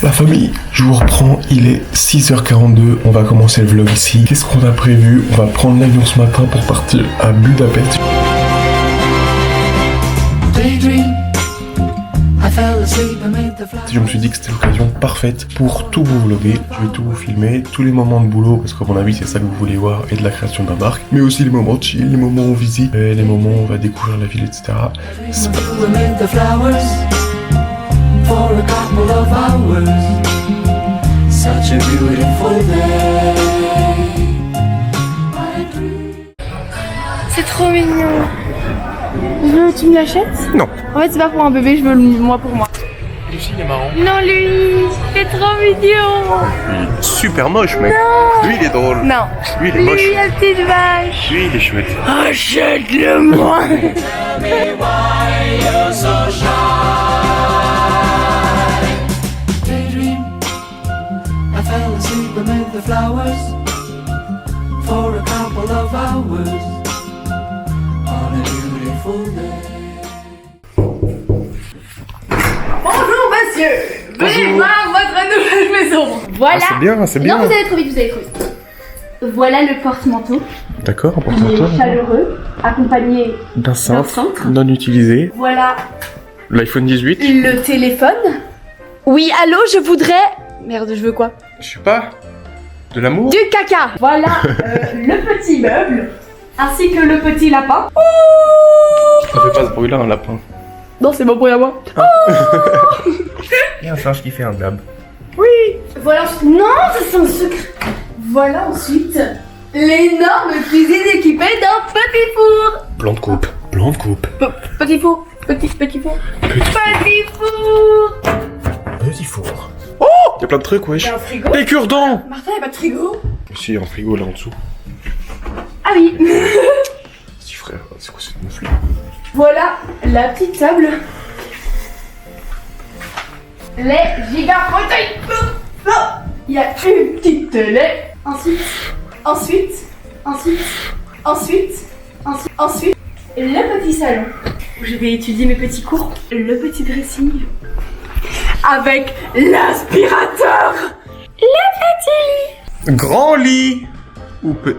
La famille, je vous reprends, il est 6h42, on va commencer le vlog ici. Qu'est-ce qu'on a prévu? On va prendre l'avion ce matin pour partir à Budapest. Je me suis dit que c'était l'occasion parfaite pour tout vous vlogger. Je vais tout vous filmer, tous les moments de boulot, parce qu'à mon avis c'est ça que vous voulez voir, et de la création d'un marque. Mais aussi les moments de chill, les moments où on visite, les moments où on va découvrir la ville, etc. For a couple of hours, such a beautiful day. C'est trop mignon. Tu me l'achètes? Non. En fait, c'est pas pour un bébé, je veux le moi pour moi. Lucie, il est marrant. Non, lui, c'est trop mignon. Il est super moche, mec. Non. Lui, il est drôle. Non. Lui, il est moche. Lui, la petite vache. Lui, il est chouette. Achète-le-moi. Amid the flowers for a couple of hours on a beautiful day. Bonjour monsieur. Venez voir votre nouvelle maison. Voilà. Ah, c'est bien, c'est bien. Non, vous allez trop vite, vous allez trop vite. Voilà le porte-manteau. D'accord, un Il porte-manteau. est chaleureux, accompagné D'un cintre. cintre non utilisé. Voilà L'iPhone 18. le téléphone. Oui, allô, je voudrais... Merde, je veux quoi? Je sais pas. De l'amour. Du caca. Voilà le petit meuble, ainsi que le petit lapin. Ça fait pas ce bruit-là, un lapin. Non, c'est bon pour y avoir. Il y a un singe qui fait un blab. Voilà, non, ça c'est un secret. Voilà ensuite l'énorme cuisine équipée d'un petit four. Plan de coupe. Plan de coupe. Petit four, petit four, petit four. Petit four. Oh, il y a plein de trucs, wesh. Il y a un frigo. Des cure-dents. Martin, y'a pas de frigo? Si, un frigo là en dessous. Ah oui. Si, frère, c'est quoi cette meuf là? Voilà la petite table. Les giga fauteuils. Il y a une petite télé. Ensuite, le petit salon où je vais étudier mes petits cours. Le petit dressing avec l'aspirateur. Le petit lit. Grand lit.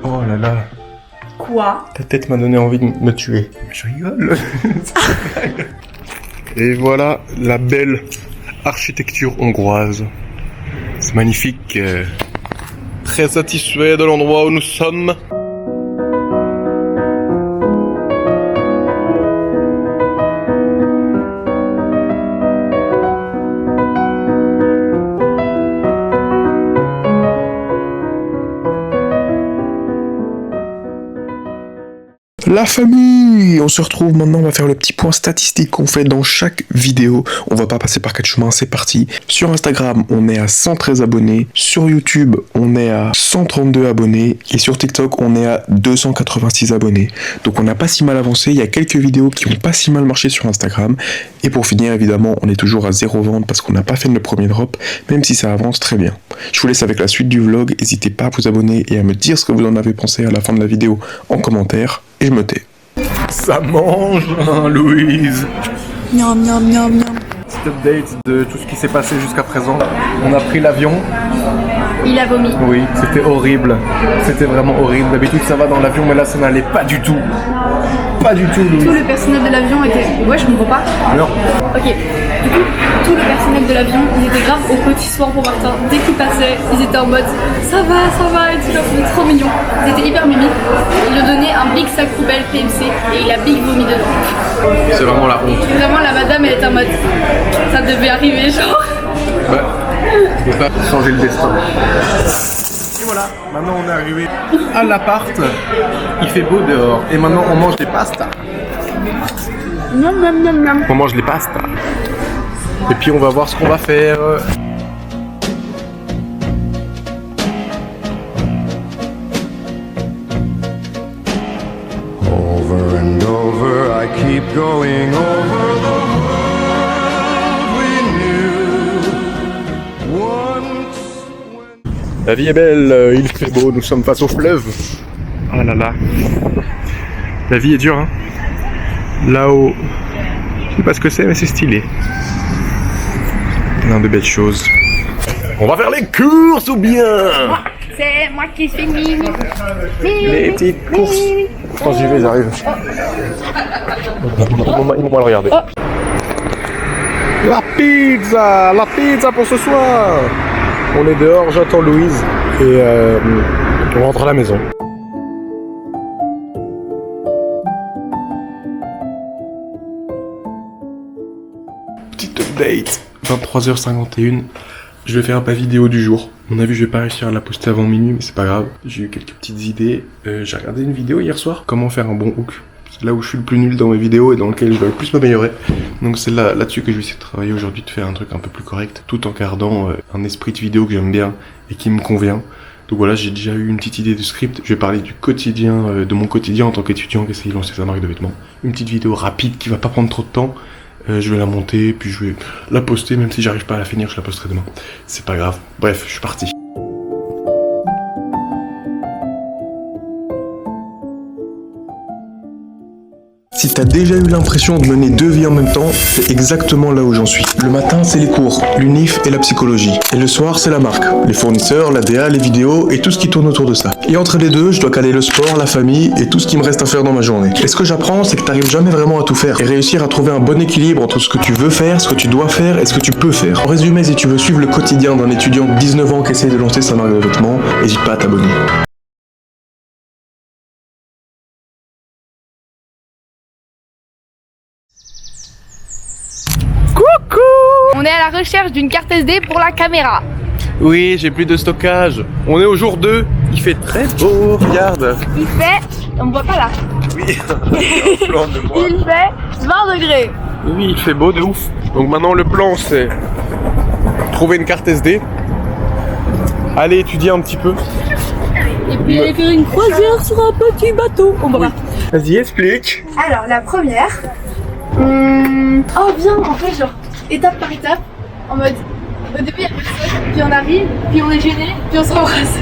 Oh là là. Quoi? Ta tête m'a donné envie de me tuer. Je rigole. Et voilà la belle architecture hongroise. C'est magnifique. Très satisfait de l'endroit où nous sommes. La famille, on se retrouve maintenant, on va faire le petit point statistique qu'on fait dans chaque vidéo. On va pas passer par quatre chemins, c'est parti. Sur Instagram, on est à 113 abonnés. Sur YouTube, on est à 132 abonnés. Et sur TikTok, on est à 286 abonnés. Donc on n'a pas si mal avancé. Il y a quelques vidéos qui ont pas si mal marché sur Instagram. Et pour finir, évidemment, on est toujours à 0 vente parce qu'on n'a pas fait le premier drop, même si ça avance très bien. Je vous laisse avec la suite du vlog. N'hésitez pas à vous abonner et à me dire ce que vous en avez pensé à la fin de la vidéo en commentaire. Et je me tais. Ça mange, hein, Louise. Miam miam miam miam. Petit update de tout ce qui s'est passé jusqu'à présent. On a pris l'avion. Il a vomi. Oui, c'était horrible. C'était vraiment horrible. D'habitude ça va dans l'avion, mais là ça n'allait pas du tout. Pas du tout, Louise. Tout le personnel de l'avion était... Ouais, je comprends pas. Non. Ok. Du coup, tout le personnel de l'avion, ils étaient grave au petit soir pour Martin. Dès qu'ils passaient, ils étaient en mode ça va, et tout ça, c'était trop mignon. Ils étaient hyper mimi. Ils lui ont donné un big sac poubelle PMC et il a big vomi dedans. C'est vraiment la honte. Et vraiment, la madame, elle était en mode ça devait arriver, genre. Ouais. On peut pas changer le destin. Et voilà, maintenant on est arrivé à l'appart. Il fait beau dehors. Et maintenant on mange des pastas. Miam miam miam miam. On mange les pastas. Et puis on va voir ce qu'on va faire. Over and over, I keep going over the world we knew once. La vie est belle, il fait beau, nous sommes face au fleuve. Ah là là. La vie est dure, hein. Là-haut, je sais pas ce que c'est, mais c'est stylé. Plein de belles choses. On va faire les courses ou bien C'est moi qui suis Mimi. les petites courses. Quand j'y vais, j'arrive. Ils vont mal regarder. La pizza pour ce soir. On est dehors, j'attends Louise et on rentre à la maison. Petite update, 23h51. Je vais faire ma vidéo du jour. À mon avis, je vais pas réussir à la poster avant minuit, mais c'est pas grave. J'ai eu quelques petites idées. J'ai regardé une vidéo hier soir. Comment faire un bon hook. C'est là où je suis le plus nul dans mes vidéos et dans lequel je dois le plus m'améliorer. Donc c'est là-dessus que je vais essayer de travailler aujourd'hui, de faire un truc un peu plus correct, tout en gardant un esprit de vidéo que j'aime bien et qui me convient. Donc voilà, j'ai déjà eu une petite idée de script. Je vais parler du quotidien, de mon quotidien en tant qu'étudiant qui essaye de lancer sa marque de vêtements. Une petite vidéo rapide qui va pas prendre trop de temps. Je vais la monter, puis je vais la poster, même si j'arrive pas à la finir, je la posterai demain. C'est pas grave. Bref, je suis parti. Si t'as déjà eu l'impression de mener deux vies en même temps, c'est exactement là où j'en suis. Le matin, c'est les cours, l'UNIF et la psychologie. Et le soir, c'est la marque, les fournisseurs, la DA, les vidéos et tout ce qui tourne autour de ça. Et entre les deux, je dois caler le sport, la famille et tout ce qui me reste à faire dans ma journée. Et ce que j'apprends, c'est que t'arrives jamais vraiment à tout faire et réussir à trouver un bon équilibre entre ce que tu veux faire, ce que tu dois faire et ce que tu peux faire. En résumé, si tu veux suivre le quotidien d'un étudiant de 19 ans qui essaie de lancer sa marque de vêtements, n'hésite pas à t'abonner. On est à la recherche d'une carte SD pour la caméra. Oui, j'ai plus de stockage. On est au jour 2, il fait très beau, regarde. Il fait... On me voit pas là. Oui, un plan de moi. Il fait 20 degrés. Oui, il fait beau de ouf. Donc maintenant le plan c'est trouver une carte SD, aller étudier un petit peu. Et puis aller faire une croisière sur un petit bateau. On va voir. Vas-y, explique. Alors la première... Oh bien, en fait genre étape par étape, en mode au début il y a personne, puis on arrive, puis on est gêné, puis on s'embrasse.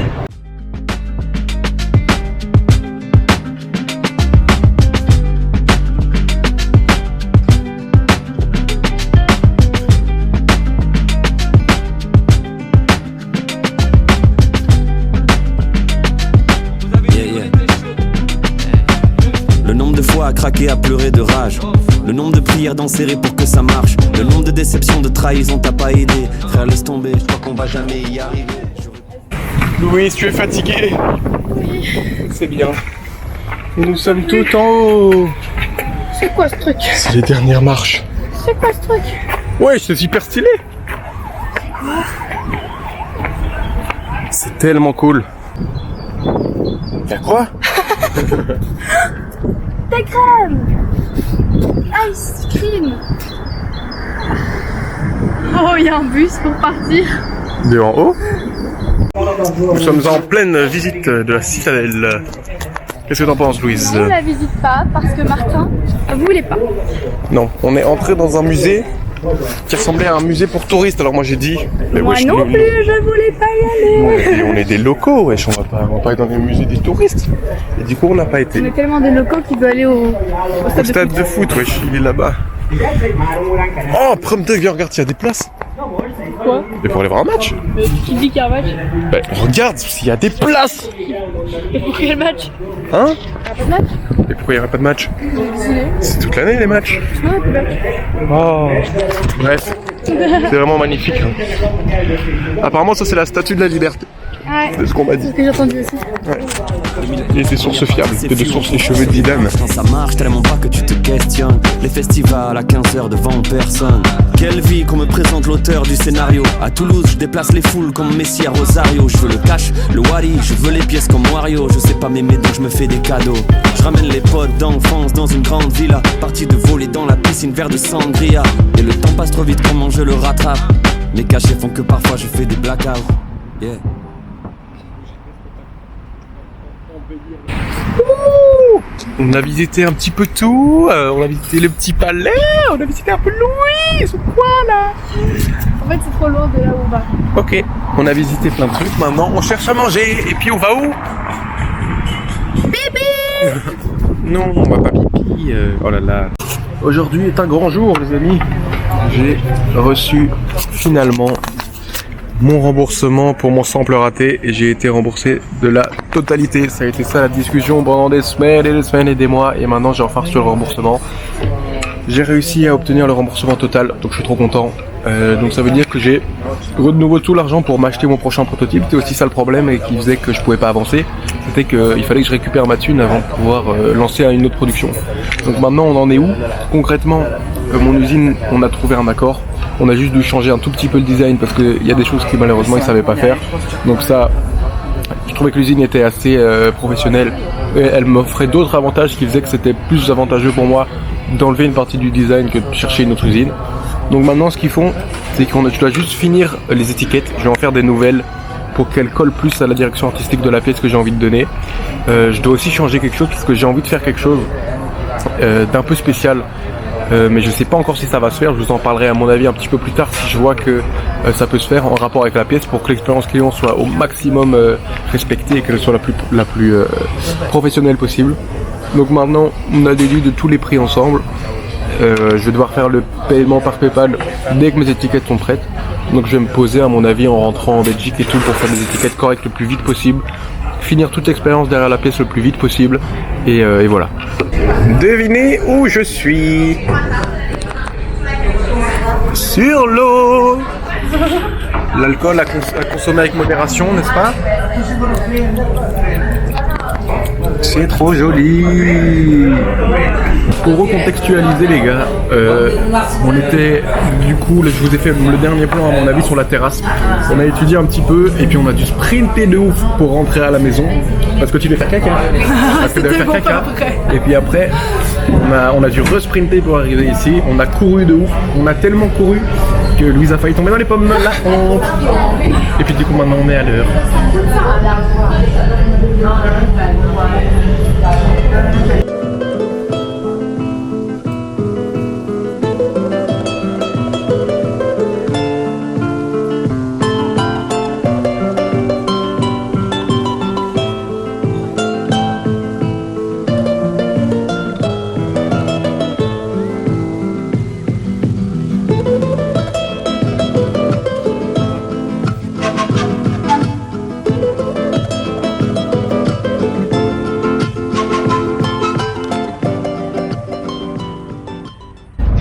Le nombre de fois à craquer, à pleurer de rage. Le nombre de prières d'enserrer pour que ça marche. Le nombre de déceptions, de trahisons, t'as pas aidé. Frère, laisse tomber, je crois qu'on va jamais y arriver. Louise, tu es fatiguée? Oui. C'est bien. Nous sommes tout en haut. C'est quoi ce truc? C'est les dernières marches. C'est quoi ce truc? Ouais, c'est super stylé. C'est tellement cool. Y'a quoi? Des crèmes! Ice cream! Oh, il y a un bus pour partir. De en haut. Nous sommes en pleine visite de la citadelle. Qu'est-ce que t'en penses, Louise? On ne la visite pas parce que Martin ne voulait pas. Non, on est entré dans un musée qui ressemblait à un musée pour touristes. Alors moi j'ai dit... Mais Moi wesh, non plus, je voulais pas y aller. on est des locaux, wesh, on va pas aller dans les musées des touristes. Et du coup on n'a pas été. On est tellement des locaux qui veulent aller au Au stade de foot, wesh, il est là-bas. Oh, prom de viens, regarde, il y a des places. Quoi? Mais pour aller voir un match. Qui dit qu'il y a un match? Ben, regarde, s'il y a des places. Et pour quel match? Hein? Pas de match? Et pourquoi il n'y aurait pas de match? C'est toute l'année les matchs. Non, pas de match. Oh. Bref, c'est vraiment magnifique. Hein. Apparemment ça c'est la statue de la liberté. Ouais. C'est ce qu'on m'a dit. C'est ce que j'ai entendu aussi. Et des sources fiables, c'est de sources les cheveux de Zidane. Quand ça marche tellement pas que tu te questionnes. Les festivals à 15h devant personne. Quelle vie qu'on me présente l'auteur du scénario. À Toulouse je déplace les foules comme Messi à Rosario. Je veux le cash, le wari, je veux les pièces comme Wario. Je sais pas m'aimer donc je me fais des cadeaux. Je ramène les potes d'enfance dans une grande villa. Partie de voler dans la piscine, verre de sangria. Et le temps passe trop vite comment je le rattrape. Mes cachets font que parfois je fais des blackouts. Yeah. On a visité un petit peu tout, on a visité le petit palais, on a visité un peu Louis, c'est quoi là? En fait, c'est trop loin de là où on va. Ok, on a visité plein de trucs, maintenant on cherche à manger, et puis on va où? Pipi. Non, on va pas pipi, oh là là. Aujourd'hui est un grand jour les amis, j'ai reçu finalement mon remboursement pour mon sample raté et j'ai été remboursé de la totalité. Ça a été ça la discussion pendant des semaines et des semaines et des mois et maintenant j'ai enfin reçu le remboursement. J'ai réussi à obtenir le remboursement total, donc je suis trop content. Donc ça veut dire que j'ai de nouveau tout l'argent pour m'acheter mon prochain prototype. C'était aussi ça le problème et qui faisait que je pouvais pas avancer. C'était qu'il fallait que je récupère ma thune avant de pouvoir lancer une autre production. Donc maintenant on en est où? Concrètement, mon usine, on a trouvé un accord. On a juste dû changer un tout petit peu le design parce qu'il y a des choses qui malheureusement ils savaient pas faire. Donc ça, je trouvais que l'usine était assez professionnelle. Et elle m'offrait d'autres avantages qui faisaient que c'était plus avantageux pour moi d'enlever une partie du design que de chercher une autre usine. Donc maintenant ce qu'ils font, c'est que je dois juste finir les étiquettes. Je vais en faire des nouvelles pour qu'elles collent plus à la direction artistique de la pièce que j'ai envie de donner. Je dois aussi changer quelque chose parce que j'ai envie de faire quelque chose d'un peu spécial. Mais je sais pas encore si ça va se faire, je vous en parlerai à mon avis un petit peu plus tard si je vois que ça peut se faire en rapport avec la pièce pour que l'expérience client soit au maximum respectée et qu'elle soit la plus professionnelle possible. Donc maintenant on a déduit de tous les prix ensemble, je vais devoir faire le paiement par PayPal dès que mes étiquettes sont prêtes. Donc je vais me poser à mon avis en rentrant en Belgique et tout pour faire des étiquettes correctes le plus vite possible, finir toute l'expérience derrière la pièce le plus vite possible et voilà. Devinez où je suis. Sur l'eau. L'alcool à consommer avec modération, n'est-ce pas? C'est trop joli. Pour recontextualiser les gars, on était du coup, je vous ai fait le dernier plan à mon avis sur la terrasse. On a étudié un petit peu et puis on a dû sprinter de ouf pour rentrer à la maison parce que tu devais faire caca. Parce que tu devais faire caca. Et puis après, on a dû resprinter pour arriver ici. On a couru de ouf. On a tellement couru que Louise a failli tomber dans les pommes. La honte. Et puis du coup maintenant on est à l'heure.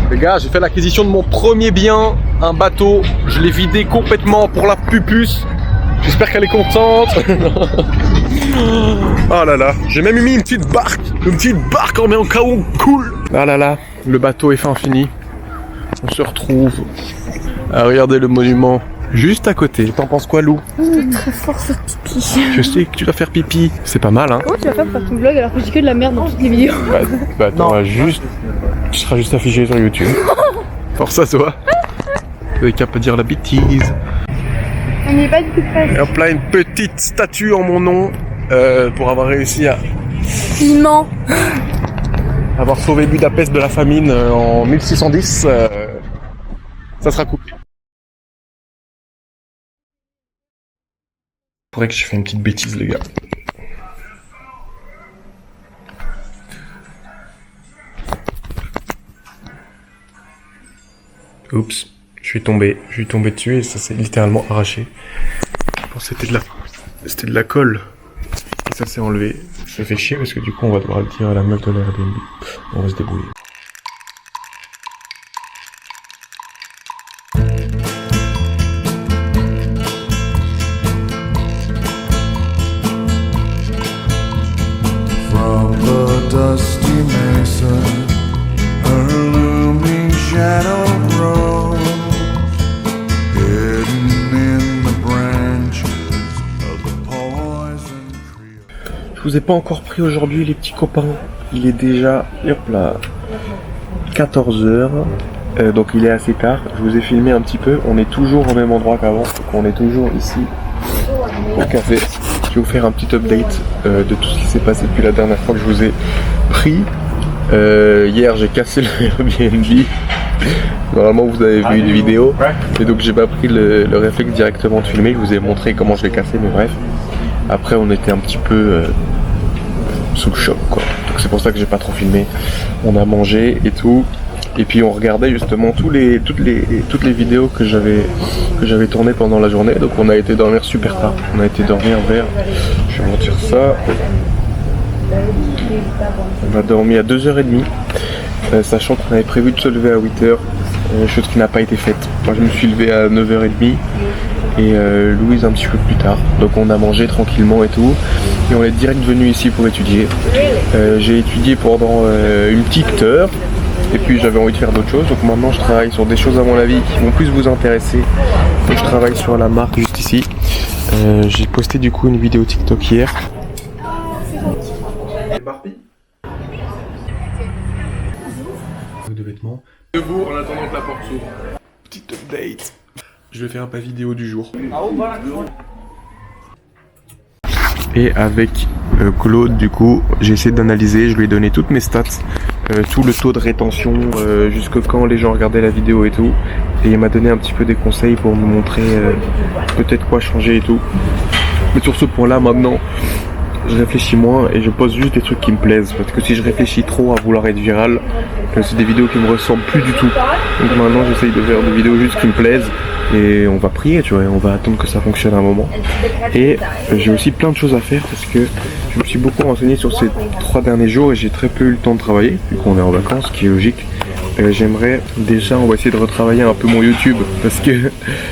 Les gars, j'ai fait l'acquisition de mon premier bien, un bateau. Je l'ai vidé complètement pour la pupus. J'espère qu'elle est contente. Oh là là, j'ai même mis une petite barque en caoutchouc cool. Ah là là, le bateau est fin fini. On se retrouve à regarder le monument juste à côté. T'en penses quoi, Lou? Très fort sur pipi. Je sais que tu vas faire pipi. C'est pas mal, hein? Comment tu vas faire pour ton vlog alors que j'ai que de la merde dans toutes les vidéos? Bah attends, tu seras juste affiché sur YouTube. Force à toi. T'avais qu'à pas dire la bêtise. On n'y est pas du tout près. Et hop là, une petite statue en mon nom pour avoir réussi à avoir sauvé Budapest de la famine en 1610. Ça sera coupé. Faudrait que je fasse une petite bêtise, les gars. Oups, je suis tombé dessus et ça s'est littéralement arraché. Je pense que c'était de la colle. Et ça s'est enlevé. Ça fait chier parce que du coup on va devoir le dire à la meuf de l'Airbnb. On va se débrouiller. From the dusty mesa, a looming shadow grows, hidden in the branches of the poison tree. Je vous ai pas encore pris aujourd'hui les petits copains. Il est déjà, hop là, 14h. Donc il est assez tard. Je vous ai filmé un petit peu. On est toujours au même endroit qu'avant. Donc on est toujours ici au café. Je vais vous faire un petit update de tout ce qui s'est passé depuis la dernière fois que je vous ai pris. Hier j'ai cassé le Airbnb. Normalement vous avez vu une vidéo. Et donc j'ai pas pris le réflexe directement de filmer. Je vous ai montré comment je l'ai cassé, mais bref. Après on était un petit peu sous le choc quoi. Donc c'est pour ça que j'ai pas trop filmé. On a mangé et tout. Et puis on regardait justement toutes les vidéos que j'avais tournées pendant la journée. Donc on a été dormir super tard. On a été dormir vers, je vais vous dire ça, on a dormi à 2h30, sachant qu'on avait prévu de se lever à 8h, chose qui n'a pas été faite. Moi je me suis levé à 9h30 et Louise un petit peu plus tard. Donc on a mangé tranquillement et tout. Et on est direct venu ici pour étudier. J'ai étudié pendant une petite heure. Et puis j'avais envie de faire d'autres choses. Donc maintenant je travaille sur des choses à mon avis qui vont plus vous intéresser. Donc je travaille sur la marque juste ici. J'ai posté du coup une vidéo TikTok hier. De vêtements. Debout en attendant que la porte s'ouvre. Petite update. Je vais faire ma vidéo du jour. Et avec Claude, du coup, j'ai essayé d'analyser, je lui ai donné toutes mes stats, tout le taux de rétention, jusque quand les gens regardaient la vidéo et tout. Et il m'a donné un petit peu des conseils pour me montrer peut-être quoi changer et tout. Mais sur ce point-là, maintenant, je réfléchis moins et je pose juste des trucs qui me plaisent. Parce que si je réfléchis trop à vouloir être viral, c'est des vidéos qui me ressemblent plus du tout. Donc maintenant, j'essaye de faire des vidéos juste qui me plaisent. Et on va prier, tu vois, on va attendre que ça fonctionne un moment. Et j'ai aussi plein de choses à faire parce que je me suis beaucoup renseigné sur ces 3 derniers jours et j'ai très peu eu le temps de travailler, vu qu'on est en vacances, ce qui est logique. J'aimerais déjà, on va essayer de retravailler un peu mon YouTube parce que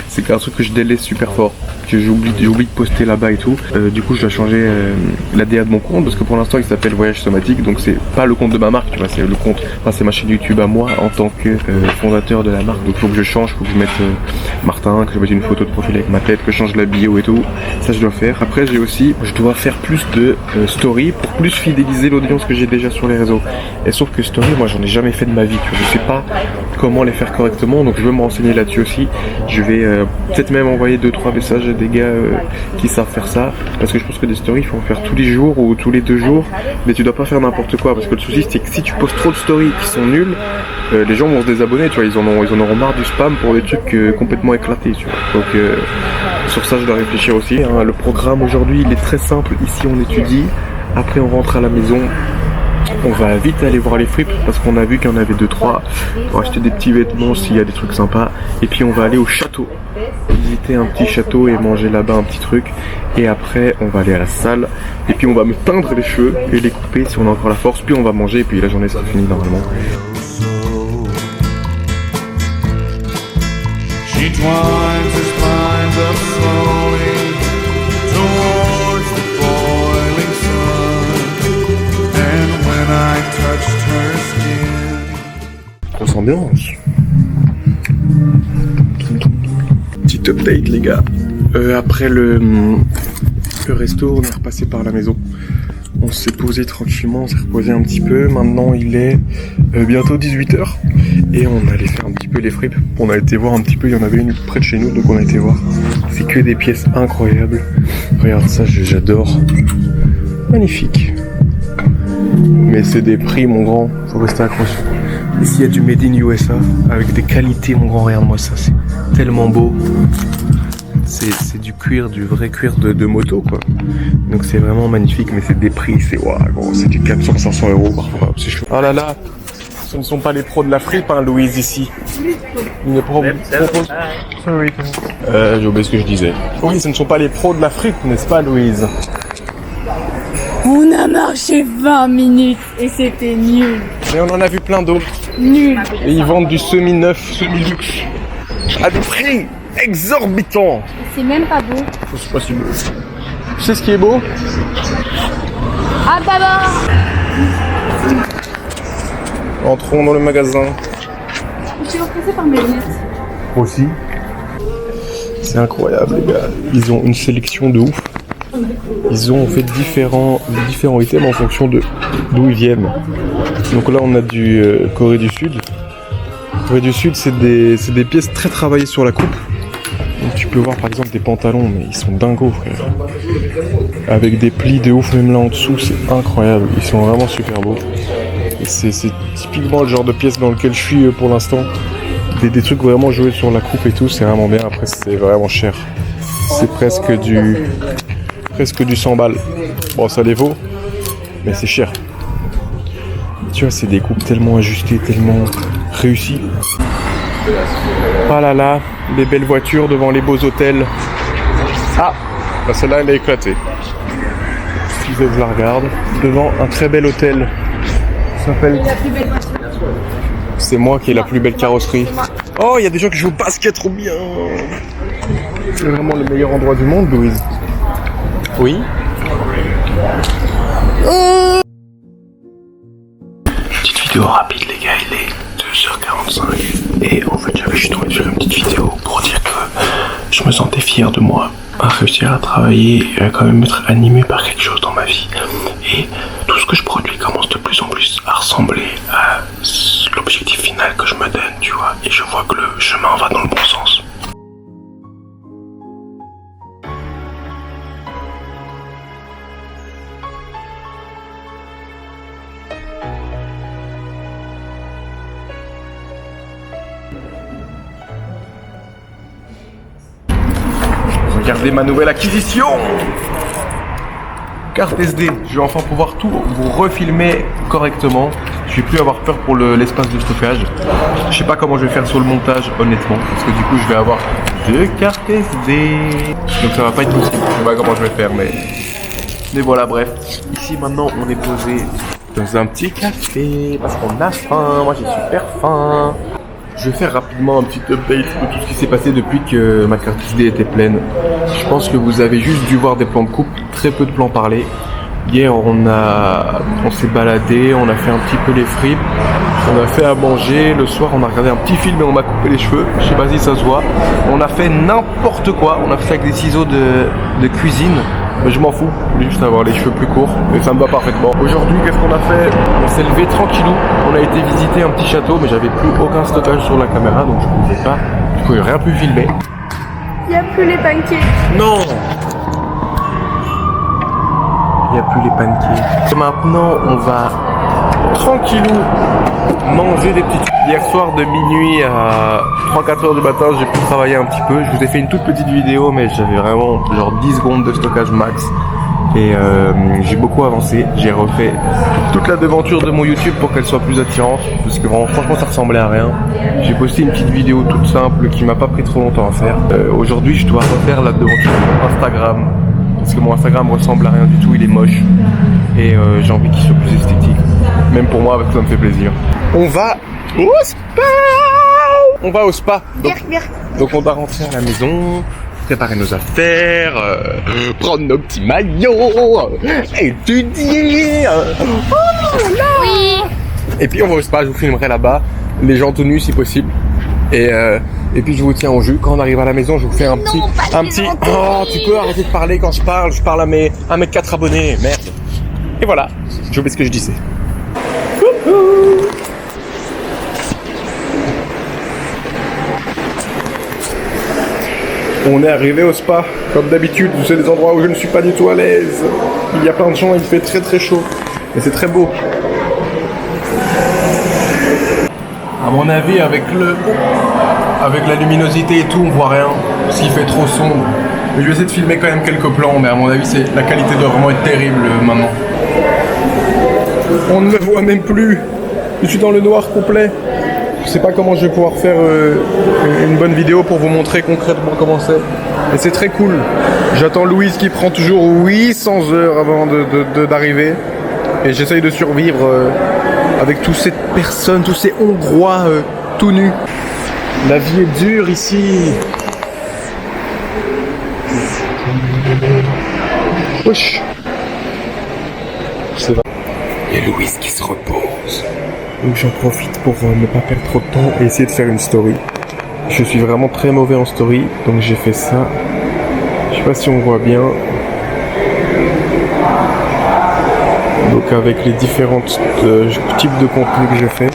c'est un truc que je délaisse super fort, que j'oublie de poster là-bas et tout. Du coup je dois changer la DA de mon compte parce que pour l'instant il s'appelle Voyage Somatique, donc c'est pas le compte de ma marque, tu vois, c'est le compte, enfin c'est ma chaîne YouTube à moi en tant que fondateur de la marque. Donc il faut que je change, il faut que je mette Martin, que je mette une photo de profil avec ma tête, que je change la bio et tout. Ça je dois faire. Après je dois faire plus de story pour plus fidéliser l'audience que j'ai déjà sur les réseaux. Et sauf que story, moi j'en ai jamais fait de ma vie, tu vois, je sais pas comment les faire correctement, donc je veux me renseigner là-dessus aussi. Je vais peut-être même envoyer 2-3 messages à des gars qui savent faire ça, parce que je pense que des stories il faut en faire tous les jours ou tous les 2 jours, mais tu dois pas faire n'importe quoi, parce que le souci c'est que si tu postes trop de stories qui sont nulles, les gens vont se désabonner, tu vois, ils en auront marre du spam pour des trucs complètement éclatés, tu vois. Donc sur ça je dois réfléchir aussi, hein. Le programme aujourd'hui il est très simple, ici on étudie, après on rentre à la maison. On va vite aller voir les fripes parce qu'on a vu qu'il y en avait 2-3 pour acheter des petits vêtements s'il y a des trucs sympas. Et puis on va aller au château, visiter un petit château et manger là-bas un petit truc. Et après on va aller à la salle et puis on va me teindre les cheveux et les couper si on a encore la force. Puis on va manger et puis la journée sera finie normalement. She twines her spines up slowly towards the boiling sun, and when I touched her skin. On s'ambiance. Petite update les gars. Après le resto, on est repassé par la maison. On s'est posé tranquillement, on s'est reposé un petit peu. Maintenant il est bientôt 18h et on allait faire un petit peu les fripes. On a été voir un petit peu, il y en avait une près de chez nous, donc on a été voir. C'est que des pièces incroyables. Regarde ça, j'adore. Magnifique. Mais c'est des prix mon grand, faut rester accroché. Ici il y a du Made in USA avec des qualités mon grand, regarde-moi ça, c'est tellement beau. C'est du cuir, du vrai cuir de moto quoi. Donc c'est vraiment magnifique, mais c'est des prix, c'est waouh gros, c'est du 400-500 euros parfois, c'est chaud. Oh là là, ce ne sont pas les pros de la fripe hein, Louise ici. Une pro Sorry. J'ai oublié ce que je disais. Oui, ce ne sont pas les pros de la fripe, n'est-ce pas Louise? On a marché 20 minutes et c'était nul. Mais on en a vu plein d'autres. Nul. Et ils vendent du semi-neuf, semi-luxe à des prix exorbitants. C'est même pas beau. C'est pas si beau. Tu sais ce qui est beau? Ah d'abord. Entrons dans le magasin. Je suis repassée par mes lunettes. Moi aussi. C'est incroyable les gars. Ils ont une sélection de ouf. Ils ont fait différents items en fonction de d'où ils viennent. Donc là on a du Corée du Sud. Corée du Sud c'est des pièces très travaillées sur la coupe. Donc tu peux voir par exemple des pantalons, mais ils sont dingos frère. Avec des plis de ouf même là en dessous, c'est incroyable. Ils sont vraiment super beaux. Et c'est typiquement le genre de pièces dans lequel je suis pour l'instant. Des trucs vraiment joués sur la coupe et tout, c'est vraiment bien. Après c'est vraiment cher. C'est presque du 100 balles. Bon ça les vaut, mais c'est cher. Tu vois, c'est des coupes tellement ajustées, tellement réussi. Ah là là, les belles voitures devant les beaux hôtels. Ah, bah celle-là elle a éclaté. Si je la regarde, devant un très bel hôtel. Ça s'appelle... C'est moi qui ai la plus belle carrosserie. Oh, il y a des gens qui jouent au basket trop bien. C'est vraiment le meilleur endroit du monde, Louise. Oui. Petite vidéo rapide, les gars, il est 2h45. Et en fait, j'avais juste envie de faire une petite vidéo pour dire que je me sentais fier de moi à réussir à travailler et à quand même être animé par quelque chose dans ma vie. Et tout ce que je produis commence de plus en plus à ressembler à l'objectif final que je me donne, tu vois. Et je vois que le chemin va dans le bon sens. Regardez ma nouvelle acquisition! Carte SD, je vais enfin pouvoir tout vous refilmer correctement. Je vais plus avoir peur pour l'espace de stockage. Je sais pas comment je vais faire sur le montage, honnêtement, parce que du coup je vais avoir 2 cartes SD. Donc ça va pas être possible. Je sais pas comment je vais faire, mais voilà, bref. Ici maintenant on est posé dans un petit café parce qu'on a faim. Moi j'ai super faim. Je vais faire rapidement un petit update de tout ce qui s'est passé depuis que ma carte SD était pleine. Je pense que vous avez juste dû voir des plans de coupe, très peu de plans parlés. Hier on s'est baladé, on a fait un petit peu les fripes, on a fait à manger, le soir on a regardé un petit film et on m'a coupé les cheveux, je sais pas si ça se voit. On a fait n'importe quoi, on a fait ça avec des ciseaux de cuisine. Mais je m'en fous, je voulais juste avoir les cheveux plus courts et ça me va parfaitement. Aujourd'hui, qu'est-ce qu'on a fait? On s'est levé tranquillou, on a été visiter un petit château, mais j'avais plus aucun stockage sur la caméra, donc je pouvais rien pu filmer. Il n'y a plus les pancakes. Non! Il n'y a plus les pancakes. Et maintenant, on va tranquillou manger des petites... Hier soir de minuit à 3-4 heures du matin, j'ai pu travailler un petit peu. Je vous ai fait une toute petite vidéo, mais j'avais vraiment genre 10 secondes de stockage max. Et j'ai beaucoup avancé. J'ai refait toute la devanture de mon YouTube pour qu'elle soit plus attirante. Parce que vraiment, franchement, ça ressemblait à rien. J'ai posté une petite vidéo toute simple qui m'a pas pris trop longtemps à faire. Aujourd'hui, je dois refaire la devanture de mon Instagram. Parce que mon Instagram ressemble à rien du tout, il est moche. Et j'ai envie qu'il soit plus esthétique. Même pour moi, parce que ça me fait plaisir. On va au spa! On va au spa. Donc on doit rentrer à la maison, préparer nos affaires, prendre nos petits maillots, étudier. Oui. Et puis on va au spa, je vous filmerai là-bas, les gens tout nus si possible. Et puis je vous tiens au jus. Quand on arrive à la maison, je vous fais un petit... Oh, tu peux arrêter de parler quand je parle à mes 4 abonnés, merde. Et voilà, j'ai oublié ce que je disais. On est arrivé au spa, comme d'habitude, c'est des endroits où je ne suis pas du tout à l'aise. Il y a plein de gens, il fait très très chaud. Et c'est très beau. À mon avis, avec la luminosité et tout, on voit rien. Parce qu'il fait trop sombre. Mais je vais essayer de filmer quand même quelques plans, mais à mon avis, la qualité doit vraiment être terrible maintenant. On ne me voit même plus. Je suis dans le noir complet. Je sais pas comment je vais pouvoir faire une bonne vidéo pour vous montrer concrètement comment c'est. Et c'est très cool. J'attends Louise qui prend toujours 800 heures avant d'arriver. Et j'essaye de survivre avec toutes ces personnes, tous ces Hongrois tout nus. La vie est dure ici. Wesh. C'est vrai. Il y a Louise qui se repose. Donc j'en profite pour ne pas perdre trop de temps et essayer de faire une story. Je suis vraiment très mauvais en story, donc j'ai fait ça. Je sais pas si on voit bien. Donc avec les différents types de contenu que je fais.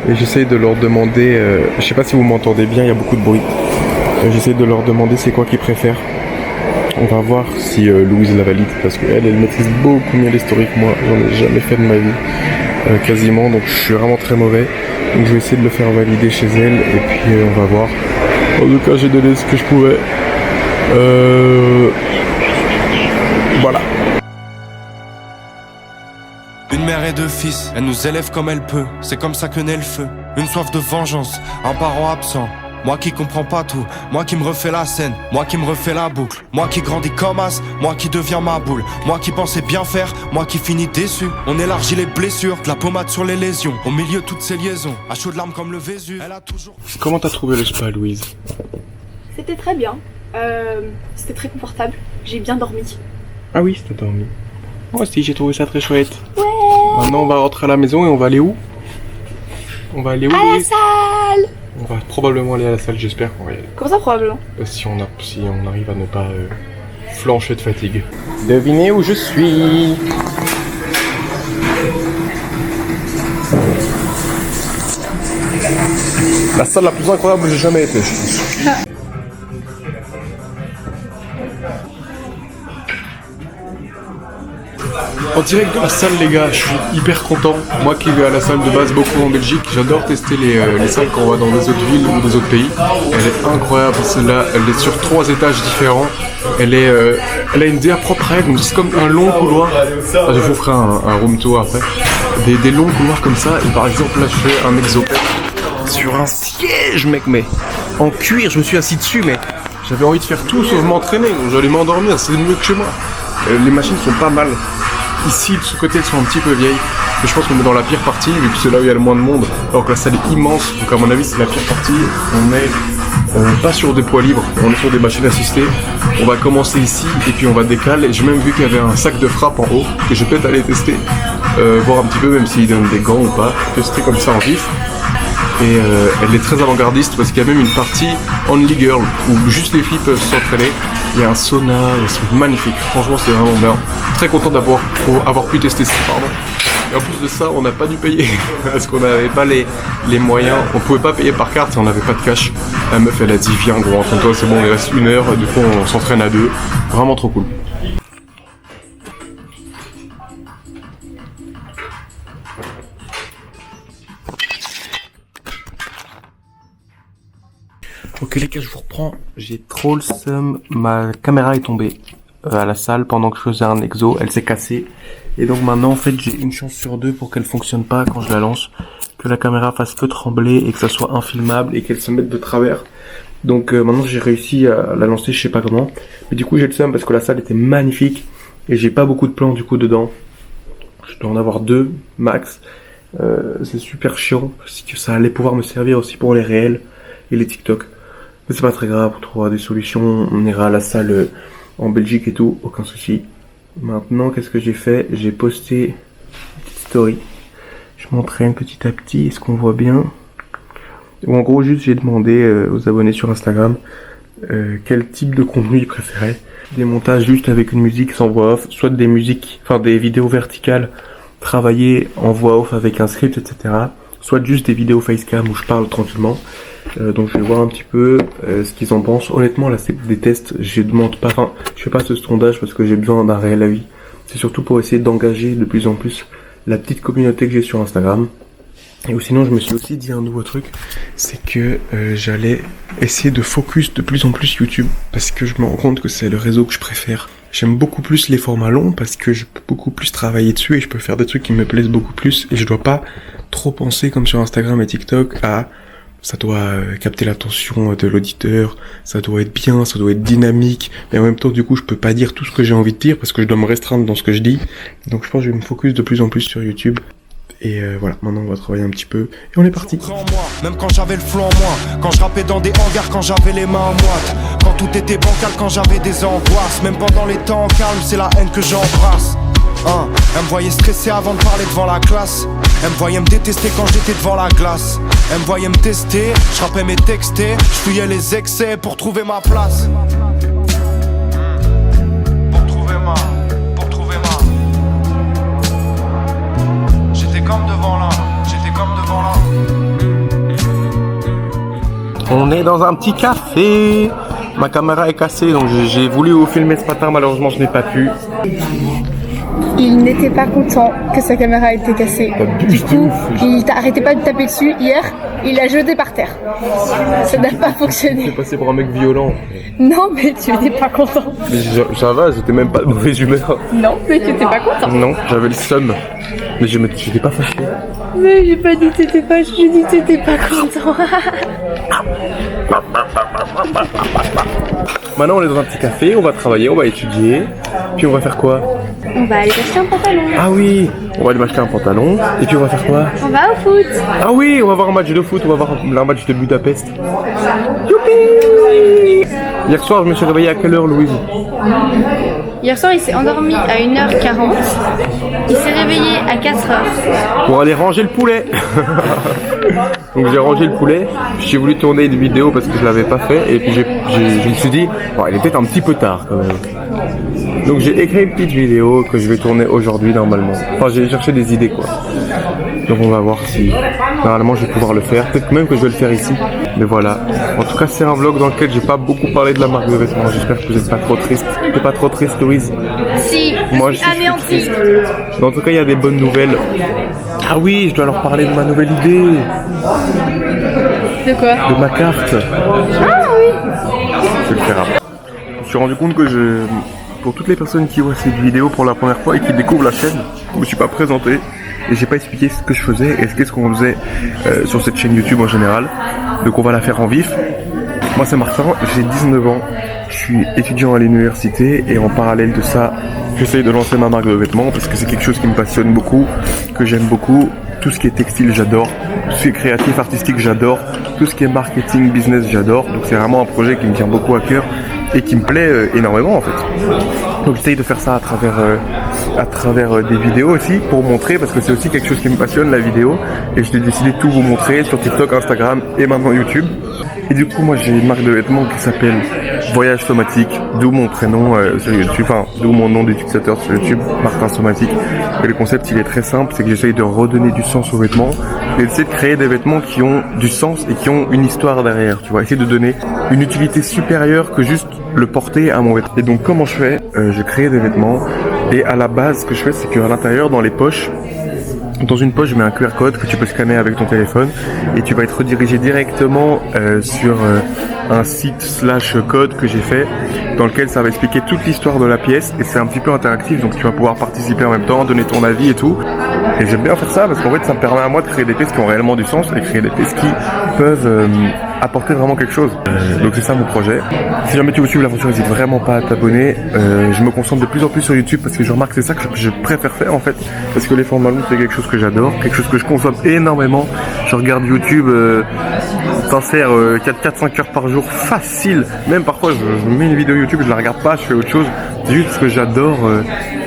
Et j'essaye de leur demander, je sais pas si vous m'entendez bien, il y a beaucoup de bruit. J'essaye de leur demander c'est quoi qu'ils préfèrent. On va voir si Louise la valide, parce qu'elle maîtrise beaucoup mieux les stories que moi. J'en ai jamais fait de ma vie, quasiment, donc je suis vraiment très mauvais. Donc je vais essayer de le faire valider chez elle, et puis on va voir. En tout cas, j'ai donné ce que je pouvais. Voilà. Une mère et deux fils, elle nous élève comme elle peut. C'est comme ça que naît le feu. Une soif de vengeance, un parent absent. Moi qui comprends pas tout, moi qui me refais la scène, moi qui me refais la boucle, moi qui grandis comme as, moi qui deviens ma boule, moi qui pensais bien faire, moi qui finis déçu. On élargit les blessures, de la pommade sur les lésions, au milieu de toutes ces liaisons, à chaud de larmes comme le Vésuve. Elle a toujours... Comment t'as trouvé le spa, Louise? C'était très bien. C'était très confortable. J'ai bien dormi. Ah oui, t'as dormi. Moi aussi, j'ai trouvé ça très chouette. Ouais. Maintenant, on va rentrer à la maison et on va aller où? On va aller où, À la Louise? salle. On va probablement aller à la salle, j'espère qu'on va y aller. Comment ça, probablement? Si on arrive à ne pas flancher de fatigue. Devinez où je suis. La salle la plus incroyable où j'ai jamais été, je pense. En direct de la salle, les gars, je suis hyper content. Moi qui vais à la salle de base beaucoup en Belgique, j'adore tester les salles qu'on va dans des autres villes ou des autres pays. Elle est incroyable, celle-là. Elle est sur 3 étages différents. Elle a une DA propre à elle, donc c'est comme un long couloir. Ah, je vous ferai un room tour après. Des longs couloirs comme ça. Et par exemple, là, je fais un exo sur un siège, mec, mais en cuir. Je me suis assis dessus, mais j'avais envie de faire tout sauf m'entraîner. Donc j'allais m'endormir, c'est mieux que chez moi. Les machines sont pas mal. Ici, de ce côté, elles sont un petit peu vieilles. Mais je pense qu'on est dans la pire partie, vu que c'est là où il y a le moins de monde. Alors que la salle est immense, donc à mon avis, c'est la pire partie. On est pas sur des poids libres, on est sur des machines assistées. On va commencer ici, et puis on va décaler. J'ai même vu qu'il y avait un sac de frappe en haut, que je vais peut-être aller tester. Voir un petit peu, même s'il donne des gants ou pas. Tester comme ça en vif. Et elle est très avant-gardiste parce qu'il y a même une partie Only Girl où juste les filles peuvent s'entraîner. Il y a un sauna, c'est magnifique. Franchement, c'est vraiment bien. Très content d'avoir pu tester ça. Pardon. Et en plus de ça, on n'a pas dû payer parce qu'on n'avait pas les moyens. On pouvait pas payer par carte si on n'avait pas de cash. La meuf, elle a dit viens gros, entraîne-toi, c'est bon, il reste 1 heure. Du coup, on s'entraîne à 2. Vraiment trop cool. Ok les gars, je vous reprends. J'ai trop le seum. Ma caméra est tombée à la salle pendant que je faisais un exo. Elle s'est cassée. Et donc maintenant, en fait, j'ai une chance sur 2 pour qu'elle fonctionne pas quand je la lance. Que la caméra fasse que trembler et que ça soit infilmable et qu'elle se mette de travers. Donc maintenant, j'ai réussi à la lancer, je sais pas comment. Mais du coup, j'ai le seum parce que la salle était magnifique. Et j'ai pas beaucoup de plans du coup dedans. Je dois en avoir 2 max. C'est super chiant parce que ça allait pouvoir me servir aussi pour les réels et les TikTok. Mais c'est pas très grave, on trouvera des solutions, on ira à la salle en Belgique et tout, aucun souci. Maintenant, qu'est-ce que j'ai fait? J'ai posté une petite story. Je m'entraîne petit à petit, est-ce qu'on voit bien? Ou en gros, juste j'ai demandé aux abonnés sur Instagram quel type de contenu ils préféraient. Des montages juste avec une musique sans voix off, soit des musiques, enfin des vidéos verticales travaillées en voix off avec un script, etc. Soit juste des vidéos facecam où je parle tranquillement. Donc je vais voir un petit peu ce qu'ils en pensent. Honnêtement là c'est des tests, je demande pas, enfin je fais pas ce sondage parce que j'ai besoin d'un réel avis. C'est surtout pour essayer d'engager de plus en plus la petite communauté que j'ai sur Instagram. Et sinon je me suis aussi dit un nouveau truc, c'est que j'allais essayer de focus de plus en plus YouTube. Parce que je me rends compte que c'est le réseau que je préfère. J'aime beaucoup plus les formats longs parce que je peux beaucoup plus travailler dessus et je peux faire des trucs qui me plaisent beaucoup plus. Et je dois pas trop penser comme sur Instagram et TikTok à... Ça doit capter l'attention de l'auditeur, ça doit être bien, ça doit être dynamique, mais en même temps du coup je peux pas dire tout ce que j'ai envie de dire parce que je dois me restreindre dans ce que je dis. Donc je pense que je vais me focus de plus en plus sur YouTube. Et voilà, maintenant on va travailler un petit peu et on est parti. Même quand j'avais le flot en moi, quand je rappais dans des hangars, quand j'avais les mains en moite, quand tout était bancal, quand j'avais des angoisses, même pendant les temps calmes, c'est la haine que j'embrasse. Elle me voyait stressé avant de parler devant la classe. Elle me voyait me détester quand j'étais devant la glace. Elle me voyait me tester, je rappais mes textés, je fouillais les excès pour trouver ma place. Pour trouver ma. J'étais comme devant là. On est dans un petit café. Ma caméra est cassée donc j'ai voulu vous filmer ce matin, malheureusement je n'ai pas pu. Il n'était pas content que sa caméra ait été cassée. Du coup, il arrêtait pas de taper dessus. Hier, il l'a jeté par terre. Ça n'a pas fonctionné. Passé pour un mec violent. Non, mais tu n'étais pas content. Mais ça va, j'étais même pas de mauvaise humeur. Non, mais tu n'étais pas content. Non, j'avais le seum. Mais j'étais pas fâché. Mais j'ai pas dit que t'étais pas, j'ai dit que t'étais pas content. Maintenant, on est dans un petit café, on va travailler, on va étudier. Puis on va faire quoi? On va aller acheter un pantalon. Ah oui, on va aller m'acheter un pantalon. Et puis on va faire quoi? On va au foot. Ah oui, on va voir un match de foot, on va voir un match de Budapest. Youpi! Hier soir, je me suis réveillé à quelle heure, Louise? Hier soir, il s'est endormi à 1h40. Il s'est réveillé à 4h. Pour aller ranger le poulet. Donc j'ai rangé le poulet, j'ai voulu tourner une vidéo parce que je l'avais pas fait et puis je me suis dit, bon, il est peut-être un petit peu tard quand même. Donc j'ai écrit une petite vidéo que je vais tourner aujourd'hui normalement. Enfin j'ai cherché des idées quoi. Donc on va voir si normalement je vais pouvoir le faire. Peut-être même que je vais le faire ici. Mais voilà. En tout cas c'est un vlog dans lequel j'ai pas beaucoup parlé de la marque de vêtements. J'espère que vous n'êtes pas trop triste. T'es pas trop triste Louise? Si, moi je suis anéantie. Mais en tout cas il y a des bonnes nouvelles. Ah oui, je dois leur parler de ma nouvelle idée. De quoi? De ma carte. Ah oui. Je vais le faire après. Je me suis rendu compte que pour toutes les personnes qui voient cette vidéo pour la première fois et qui découvrent la chaîne, je me suis pas présenté et j'ai pas expliqué ce que je faisais et qu'est-ce qu'on faisait sur cette chaîne YouTube en général. Donc on va la faire en vif. Moi c'est Martin, j'ai 19 ans, je suis étudiant à l'université et en parallèle de ça, j'essaye de lancer ma marque de vêtements parce que c'est quelque chose qui me passionne beaucoup, que j'aime beaucoup. Tout ce qui est textile, j'adore. Tout ce qui est créatif, artistique, j'adore. Tout ce qui est marketing, business, j'adore. Donc c'est vraiment un projet qui me tient beaucoup à cœur et qui me plaît énormément en fait. Donc j'essaye de faire ça à travers des vidéos aussi pour montrer, parce que c'est aussi quelque chose qui me passionne, la vidéo. Et je l'ai décidé de tout vous montrer sur TikTok, Instagram et maintenant YouTube. Et du coup moi j'ai une marque de vêtements qui s'appelle Voyage Somatique, d'où mon prénom sur YouTube, enfin d'où mon nom d'utilisateur sur YouTube, Martin Somatique. Et le concept il est très simple, c'est que j'essaye de redonner du sens aux vêtements et d'essayer de créer des vêtements qui ont du sens et qui ont une histoire derrière, tu vois, essayer de donner une utilité supérieure que juste le porter à mon vêtement. Et donc comment je fais? Je crée des vêtements et à la base ce que je fais c'est qu'à l'intérieur dans les poches, dans une poche, je mets un QR code que tu peux scanner avec ton téléphone et tu vas être redirigé directement sur un site / code que j'ai fait dans lequel ça va expliquer toute l'histoire de la pièce et c'est un petit peu interactif donc tu vas pouvoir participer en même temps, donner ton avis et tout. Et j'aime bien faire ça parce qu'en fait ça me permet à moi de créer des pièces qui ont réellement du sens et créer des pièces qui peuvent apporter vraiment quelque chose. Donc c'est ça mon projet. Si jamais tu veux suivre l'aventure, n'hésite vraiment pas à t'abonner. Je me concentre de plus en plus sur YouTube parce que je remarque que c'est ça que je préfère faire en fait. Parce que les formats longs c'est quelque chose que j'adore, quelque chose que je consomme énormément. Je regarde YouTube sincère 4-5 heures par jour facile. Même parfois je mets une vidéo YouTube, je la regarde pas, je fais autre chose. C'est juste parce que j'adore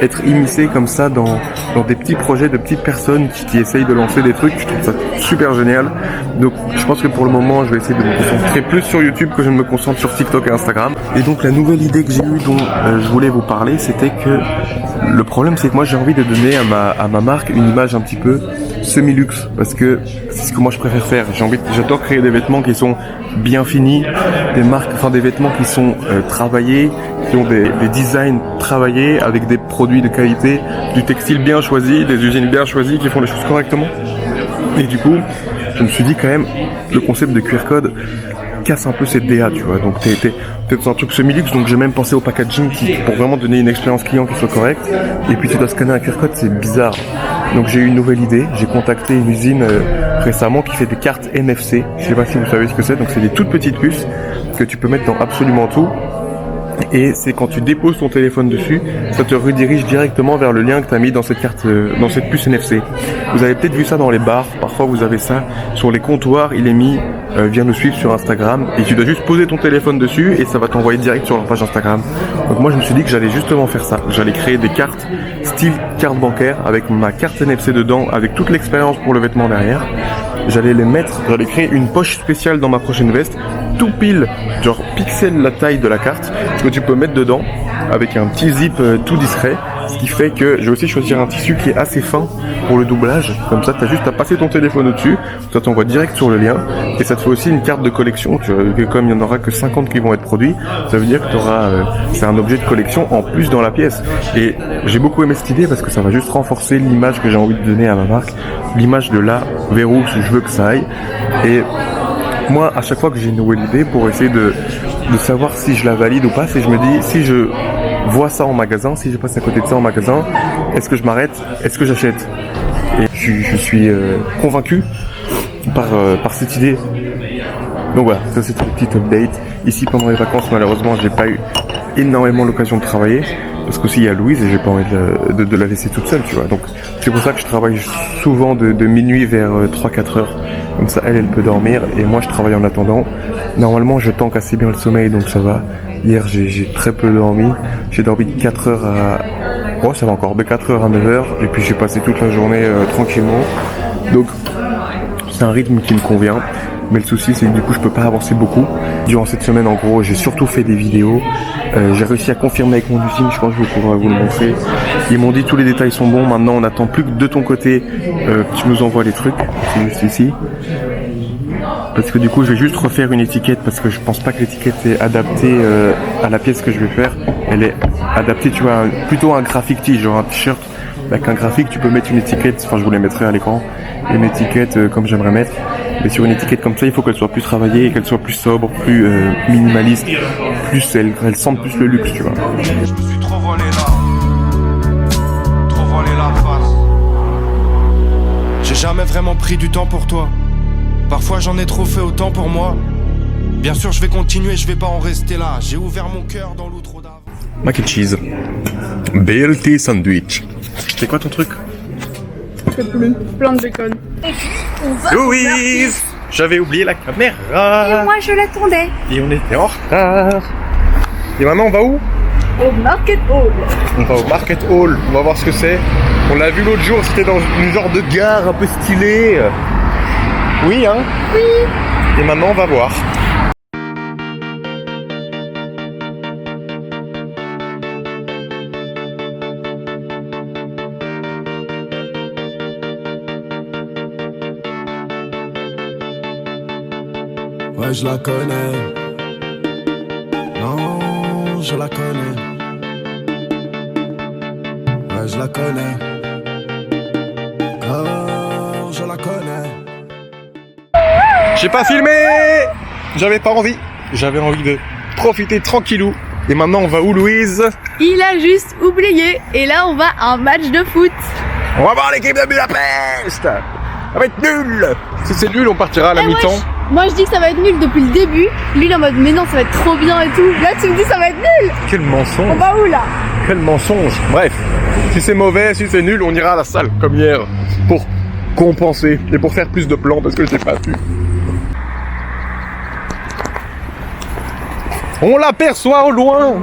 être immiscé comme ça dans des petits projets de petites personnes qui essayent de lancer des trucs. Je trouve ça super génial. Donc je pense que pour le moment je vais essayer de me concentrer plus sur YouTube que je ne me concentre sur TikTok et Instagram. Et donc la nouvelle idée que j'ai eue dont je voulais vous parler, c'était que le problème c'est que moi j'ai envie de donner à ma marque une image un petit peu semi-luxe parce que c'est ce que moi je préfère faire. J'adore créer des vêtements qui sont bien finis, des vêtements qui sont travaillés, qui ont des designs travaillés avec des produits de qualité, du textile bien choisi, des usines bien choisies qui font les choses correctement. Et du coup, je me suis dit quand même, le concept de QR code casse un peu cette DA, tu vois. Donc t'es dans un truc semi-luxe, donc j'ai même pensé au packaging pour vraiment donner une expérience client qui soit correcte. Et puis tu dois scanner un QR code, c'est bizarre. Donc j'ai eu une nouvelle idée, j'ai contacté une usine récemment qui fait des cartes NFC. Je sais pas si vous savez ce que c'est, donc c'est des toutes petites puces que tu peux mettre dans absolument tout. Et c'est quand tu déposes ton téléphone dessus, ça te redirige directement vers le lien que tu as mis dans cette carte, dans cette puce NFC. Vous avez peut-être vu ça dans les bars, parfois vous avez ça sur les comptoirs, il est mis, viens nous suivre sur Instagram, et tu dois juste poser ton téléphone dessus et ça va t'envoyer direct sur leur page Instagram. Donc moi je me suis dit que j'allais justement faire ça, j'allais créer des cartes style carte bancaire avec ma carte NFC dedans, avec toute l'expérience pour le vêtement derrière. J'allais créer une poche spéciale dans ma prochaine veste, tout pile, genre pixel la taille de la carte, que tu peux mettre dedans, avec un petit zip tout discret, Ce qui fait que je vais aussi choisir un tissu qui est assez fin pour le doublage. Comme ça, t'as juste à passer ton téléphone au-dessus, ça t'envoie direct sur le lien. Et ça te fait aussi une carte de collection. Tu vois, comme il n'y en aura que 50 qui vont être produits, ça veut dire que c'est un objet de collection en plus dans la pièce. Et j'ai beaucoup aimé cette idée parce que ça va juste renforcer l'image que j'ai envie de donner à ma marque. L'image de là vers où je veux que ça aille. Et moi, à chaque fois que j'ai une nouvelle idée, pour essayer de savoir si je la valide ou pas, si je me dis, si je vois ça en magasin, si je passe à côté de ça en magasin, est-ce que je m'arrête, est-ce que j'achète? Et je suis convaincu par cette idée. Donc voilà, ça c'était une petite update. Ici pendant les vacances, malheureusement, j'ai pas eu énormément l'occasion de travailler. Parce qu'aussi il y a Louise et j'ai pas envie de la laisser toute seule, tu vois. Donc c'est pour ça que je travaille souvent de minuit vers 3-4 heures. Comme ça elle peut dormir et moi je travaille en attendant. Normalement je tank assez bien le sommeil donc ça va. Hier j'ai très peu dormi. J'ai dormi de 4 heures à... Oh ça va encore, de 4 heures à 9 heures. Et puis j'ai passé toute la journée tranquillement. Donc c'est un rythme qui me convient. Mais le souci c'est que du coup je peux pas avancer beaucoup. Durant cette semaine en gros j'ai surtout fait des vidéos. J'ai réussi à confirmer avec mon usine, je pense que je pourrai vous le montrer. Ils m'ont dit tous les détails sont bons, maintenant on attend plus que de ton côté tu nous envoies les trucs, c'est juste ici. Parce que du coup je vais juste refaire une étiquette parce que je pense pas que l'étiquette est adaptée à la pièce que je vais faire. Elle est adaptée tu vois plutôt à un graphic tee, genre un t-shirt avec un graphique tu peux mettre une étiquette, enfin je vous les mettrai à l'écran, une étiquette comme j'aimerais mettre. Mais sur une étiquette comme ça, il faut qu'elle soit plus travaillée, qu'elle soit plus sobre, plus minimaliste, plus elle sente plus le luxe, tu vois. Je me suis trop volé la face. J'ai jamais vraiment pris du temps pour toi. Parfois j'en ai trop fait autant pour moi. Bien sûr je vais continuer, je vais pas en rester là. J'ai ouvert mon cœur dans l'outre d'avant. Mac and cheese. BLT sandwich. C'est quoi ton truc? Je sais plus, plein de bacon. Louise! J'avais oublié la caméra. Et moi je l'attendais. Et on était en retard. Et maintenant on va où? Au Market Hall. On va au Market Hall. On va voir ce que c'est. On l'a vu l'autre jour, c'était dans une genre de gare un peu stylée. Oui hein? Oui. Et maintenant on va voir. Ouais, je la connais. Non, je la connais. Ouais, je la connais. Oh, je la connais. J'ai pas filmé! J'avais pas envie. J'avais envie de profiter tranquillou. Et maintenant on va où Louise? Il a juste oublié. Et là on va à un match de foot. On va voir l'équipe de Budapest! Ça va être nul! Si c'est nul, on partira à la mi-temps. Moi je dis que ça va être nul depuis le début. Lui il est en mode mais non ça va être trop bien et tout. Là tu me dis ça va être nul. Quel mensonge! On va où là? Quel mensonge! Bref, si c'est mauvais, si c'est nul, on ira à la salle comme hier pour compenser et pour faire plus de plans parce que je n'ai pas pu. On l'aperçoit au loin!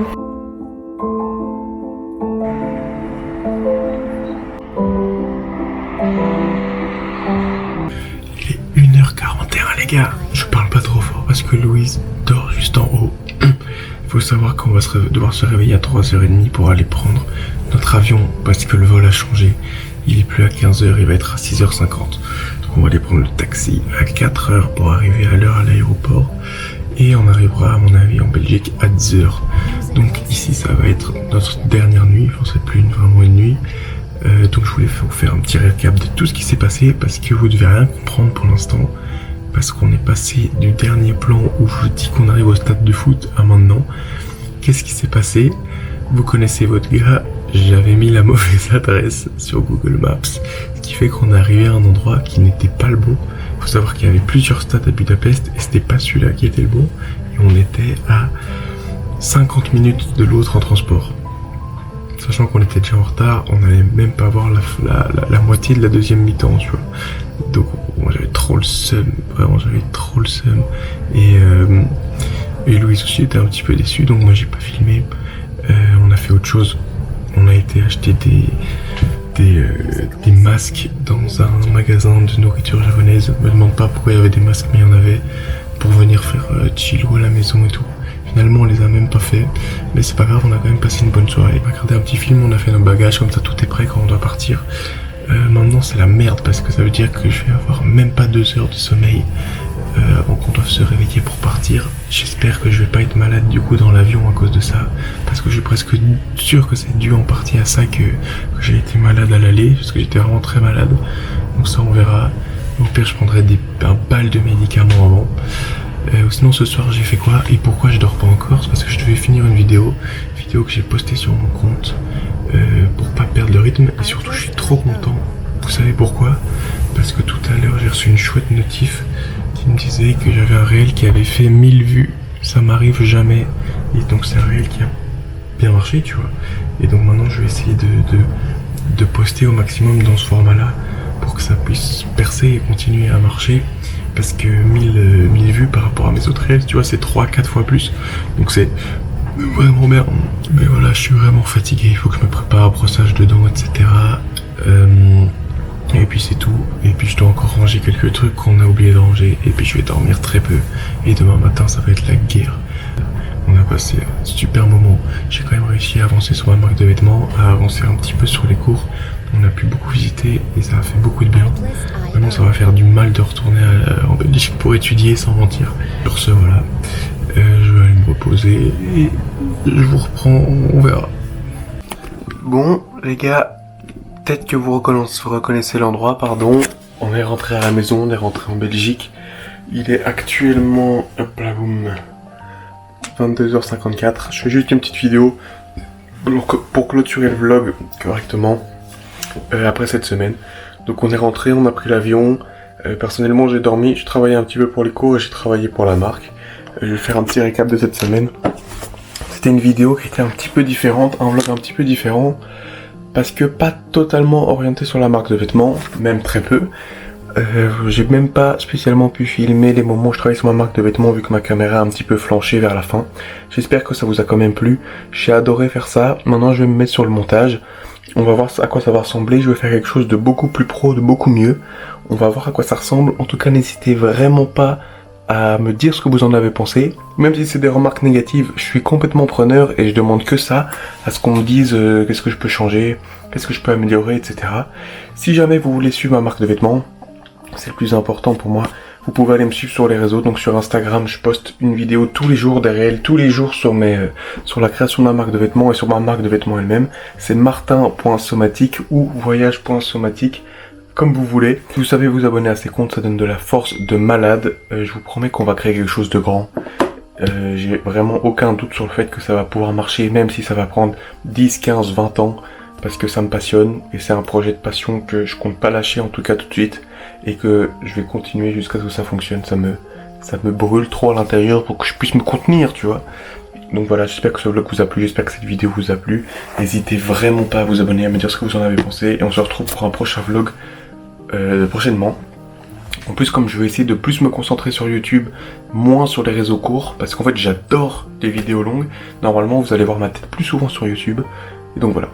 Il est 1h41 les gars, je parle pas trop fort parce que Louise dort juste en haut. Il faut savoir qu'on va devoir se réveiller à 3h30 pour aller prendre notre avion parce que le vol a changé. Il est plus à 15h, il va être à 6h50. Donc on va aller prendre le taxi à 4h pour arriver à l'heure à l'aéroport. Et on arrivera à mon avis en Belgique à 10h. Donc ici ça va être notre dernière nuit, enfin c'est plus vraiment une nuit. Donc je voulais vous faire un petit récap de tout ce qui s'est passé parce que vous devez rien comprendre pour l'instant. Parce qu'on est passé du dernier plan où je vous dis qu'on arrive au stade de foot à maintenant. Qu'est-ce qui s'est passé? Vous connaissez votre gars, j'avais mis la mauvaise adresse sur Google Maps. Ce qui fait qu'on est arrivé à un endroit qui n'était pas le bon. Il faut savoir qu'il y avait plusieurs stades à Budapest et c'était pas celui-là qui était le bon. Et on était à 50 minutes de l'autre en transport. Sachant qu'on était déjà en retard, on n'allait même pas voir la moitié de la deuxième mi-temps, tu vois. Donc moi j'avais trop le seum, vraiment j'avais trop le seum. Et Louise aussi était un petit peu déçue, donc moi j'ai pas filmé. On a fait autre chose. On a été acheter des masques dans un magasin de nourriture japonaise. Me demande pas pourquoi il y avait des masques, mais il y en avait pour venir faire chillo à la maison et tout. finalement on les a même pas fait. Mais c'est pas grave, on a quand même passé une bonne soirée. On a regardé un petit film, on a fait nos bagages, comme ça tout est prêt quand on doit partir. Maintenant c'est la merde parce que ça veut dire que je vais avoir même pas 2 heures de sommeil avant qu'on doive se réveiller pour partir. J'espère que je vais pas être malade du coup dans l'avion à cause de ça, parce que je suis presque sûr que c'est dû en partie à ça que j'ai été malade à l'aller, parce que j'étais vraiment très malade. Donc ça on verra. Au pire je prendrai un bal de médicaments avant. Sinon ce soir j'ai fait quoi et pourquoi je dors pas encore? C'est parce que je devais finir une vidéo que j'ai postée sur mon compte pour pas perdre le rythme, et surtout je suis trop content. Vous savez pourquoi? Parce que tout à l'heure j'ai reçu une chouette notif qui me disait que j'avais un réel qui avait fait 1000 vues. Ça m'arrive jamais, et donc c'est un réel qui a bien marché, tu vois. Et donc maintenant je vais essayer de poster au maximum dans ce format là pour que ça puisse percer et continuer à marcher. Parce que 1000 vues par rapport à mes autres réels, tu vois, c'est 3-4 fois plus. Donc c'est vraiment bien. Mais voilà, je suis vraiment fatigué. Il faut que je me prépare, brossage de dents, etc. Et puis c'est tout. Et puis je dois encore ranger quelques trucs qu'on a oublié de ranger. Et puis je vais dormir très peu. Et demain matin, ça va être la guerre. On a passé un super moment. J'ai quand même réussi à avancer sur ma marque de vêtements, à avancer un petit peu sur les cours. On a pu beaucoup visiter et ça a fait beaucoup de bien. Maintenant ça va faire du mal de retourner en Belgique pour étudier, sans mentir. Sur ce voilà, je vais aller me reposer et je vous reprends, on verra. Bon les gars, peut-être que vous reconnaissez l'endroit, pardon. On est rentré à la maison, on est rentré en Belgique. Il est actuellement, hop là boum, 22h54. Je fais juste une petite vidéo pour clôturer le vlog correctement. Après cette semaine. Donc on est rentré, on a pris l'avion. Personnellement j'ai dormi, j'ai travaillé un petit peu pour les cours et j'ai travaillé pour la marque. Je vais faire un petit récap de cette semaine. C'était une vidéo qui était un petit peu différente, un vlog un petit peu différent, parce que pas totalement orienté sur la marque de vêtements, même très peu. J'ai même pas spécialement pu filmer les moments où je travaille sur ma marque de vêtements vu que ma caméra a un petit peu flanché vers la fin. J'espère que ça vous a quand même plu. J'ai adoré faire ça. Maintenant je vais me mettre sur le montage. On va voir à quoi ça va ressembler. Je vais faire quelque chose de beaucoup plus pro, de beaucoup mieux. On va voir à quoi ça ressemble. En tout cas, n'hésitez vraiment pas à me dire ce que vous en avez pensé. Même si c'est des remarques négatives, je suis complètement preneur et je demande que ça, à ce qu'on me dise qu'est-ce que je peux changer, qu'est-ce que je peux améliorer, etc. Si jamais vous voulez suivre ma marque de vêtements, c'est le plus important pour moi. Vous pouvez aller me suivre sur les réseaux, donc sur Instagram, je poste une vidéo tous les jours, des réels tous les jours sur la création de ma marque de vêtements et sur ma marque de vêtements elle-même. C'est martin.somatique ou voyage.somatique, comme vous voulez. Si vous savez vous abonner à ces comptes, ça donne de la force de malade. Je vous promets qu'on va créer quelque chose de grand. J'ai vraiment aucun doute sur le fait que ça va pouvoir marcher, même si ça va prendre 10, 15, 20 ans. Parce que ça me passionne et c'est un projet de passion que je compte pas lâcher en tout cas tout de suite et que je vais continuer jusqu'à ce que ça fonctionne. Ça me brûle trop à l'intérieur pour que je puisse me contenir, tu vois. Donc voilà, j'espère que ce vlog vous a plu, j'espère que cette vidéo vous a plu. N'hésitez vraiment pas à vous abonner, à me dire ce que vous en avez pensé et on se retrouve pour un prochain vlog prochainement. En plus, comme je vais essayer de plus me concentrer sur YouTube, moins sur les réseaux courts, parce qu'en fait j'adore les vidéos longues, normalement vous allez voir ma tête plus souvent sur YouTube. Et donc voilà.